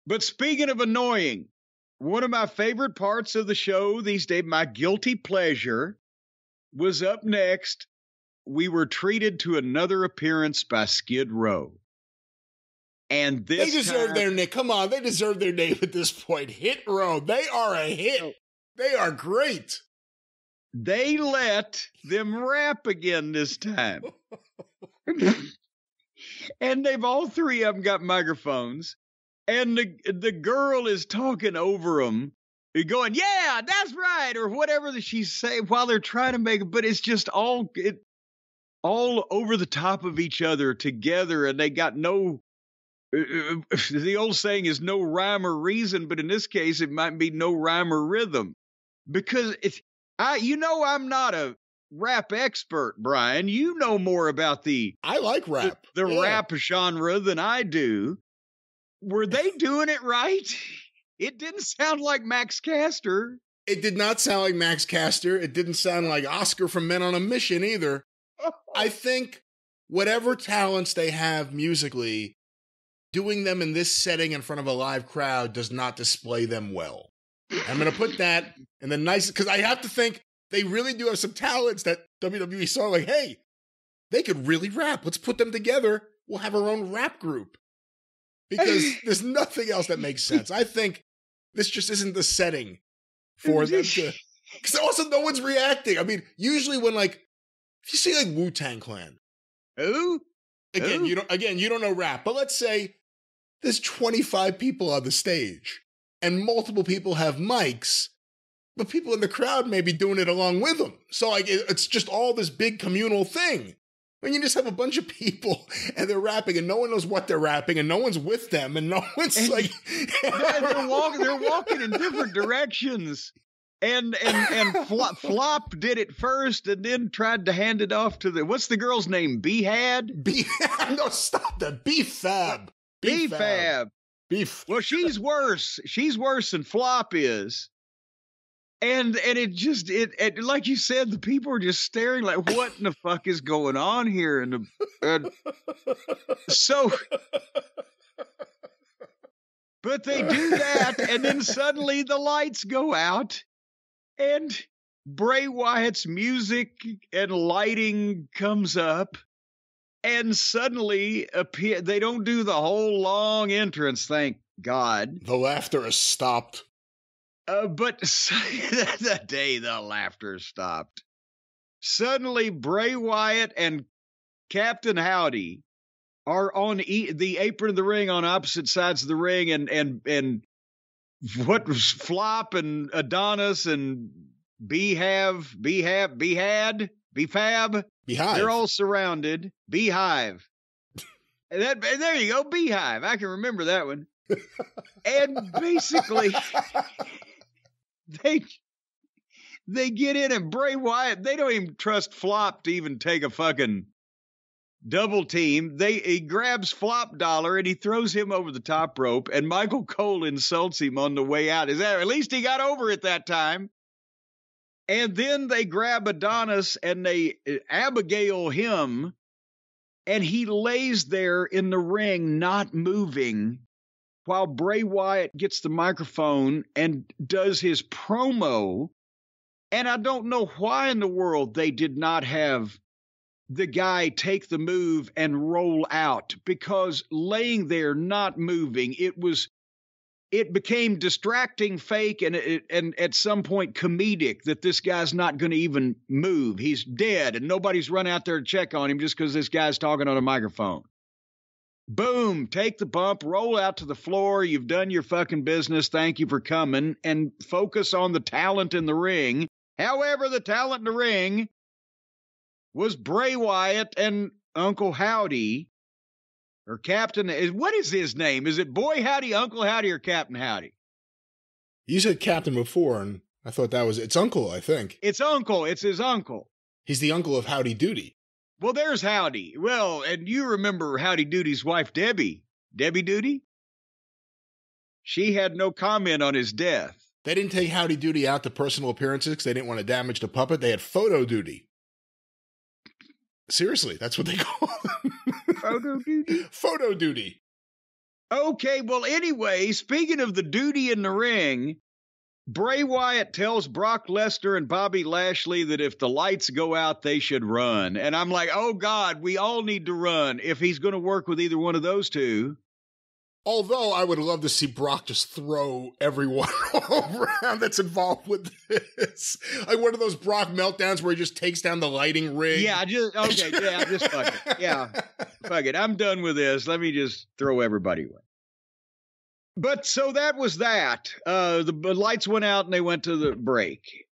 But speaking of annoying, one of my favorite parts of the show these days, my guilty pleasure, was up next. We were treated to another appearance by Skid Row. And this they deserve their name. Come on, they deserve their name at this point. Hit Row. They are a hit. They are great. They let them rap again this time. And they've all three of them got microphones. And the girl is talking over them, going, yeah, that's right, or whatever that she's saying while they're trying to make it. But it's just all over the top of each other together. And they got no, the old saying is no rhyme or reason. But in this case, it might be no rhyme or rhythm. Because I'm not a rap expert, Brian. You know more about I like rap. The rap genre than I do. Were they doing it right? It didn't sound like Max Caster. It did not sound like Max Caster. It didn't sound like Oscar from Men on a Mission either. I think whatever talents they have musically, doing them in this setting in front of a live crowd does not display them well. I'm going to put that in the nicest, because I have to think they really do have some talents that WWE saw like, hey, they could really rap. Let's put them together. We'll have our own rap group. Because there's nothing else that makes sense. I think this just isn't the setting for them to... Because also no one's reacting. I mean, usually when if you see Wu-Tang Clan. Who? Again, you don't know rap. But let's say there's 25 people on the stage and multiple people have mics, but people in the crowd may be doing it along with them. So it's just all this big communal thing. When you just have a bunch of people and they're rapping and no one knows what they're rapping and no one's with them and no one's they're walking in different directions. And Flop did it first and then tried to hand it off to what's the girl's name? B-Had? No, stop that. B-Fab. B-Fab. Well, she's worse. She's worse than Flop is. And it like you said, the people are just staring like, what in the fuck is going on here? And but they do that, and then suddenly the lights go out, and Bray Wyatt's music and lighting comes up, and suddenly they don't do the whole long entrance, thank God. The laughter has stopped. But the day the laughter stopped, suddenly Bray Wyatt and Captain Howdy are on the apron of the ring on opposite sides of the ring, and what was Flop and Adonis and Behave, Befab, they're all surrounded. Beehive. There you go, Beehive. I can remember that one. And basically, they get in, and Bray Wyatt, they don't even trust Flop to even take a fucking double team. He grabs Flop Dollar and he throws him over the top rope, and Michael Cole insults him on the way out. At least he got over it that time. And then they grab Adonis and they Abigail him, and he lays there in the ring not moving while Bray Wyatt gets the microphone and does his promo. And I don't know why in the world they did not have the guy take the move and roll out, because laying there not moving, it became distracting, fake, and at some point comedic that this guy's not going to even move. He's dead, and nobody's run out there to check on him just because this guy's talking on a microphone. Boom, take the bump, roll out to the floor. You've done your fucking business. Thank you for coming, and focus on the talent in the ring. However, the talent in the ring was Bray Wyatt and Uncle Howdy, or Captain. What is his name? Is it Boy Howdy, Uncle Howdy, or Captain Howdy? You said Captain before, and I thought it's Uncle, I think. It's Uncle. It's his uncle. He's the uncle of Howdy Doody. Well, there's Howdy. Well, and you remember Howdy Doody's wife, Debbie. Debbie Doody? She had no comment on his death. They didn't take Howdy Doody out to personal appearances because they didn't want to damage the puppet. They had photo duty. Seriously, that's what they call them. Photo duty? Photo duty. Okay, well, anyway, speaking of the duty in the ring, Bray Wyatt tells Brock Lesnar and Bobby Lashley that if the lights go out, they should run. And I'm like, oh, God, we all need to run if he's going to work with either one of those two. Although I would love to see Brock just throw everyone around that's involved with this. Like one of those Brock meltdowns where he just takes down the lighting rig. Yeah, just fuck it. Yeah, fuck it. I'm done with this. Let me just throw everybody away. But so that was that. The lights went out and they went to the break.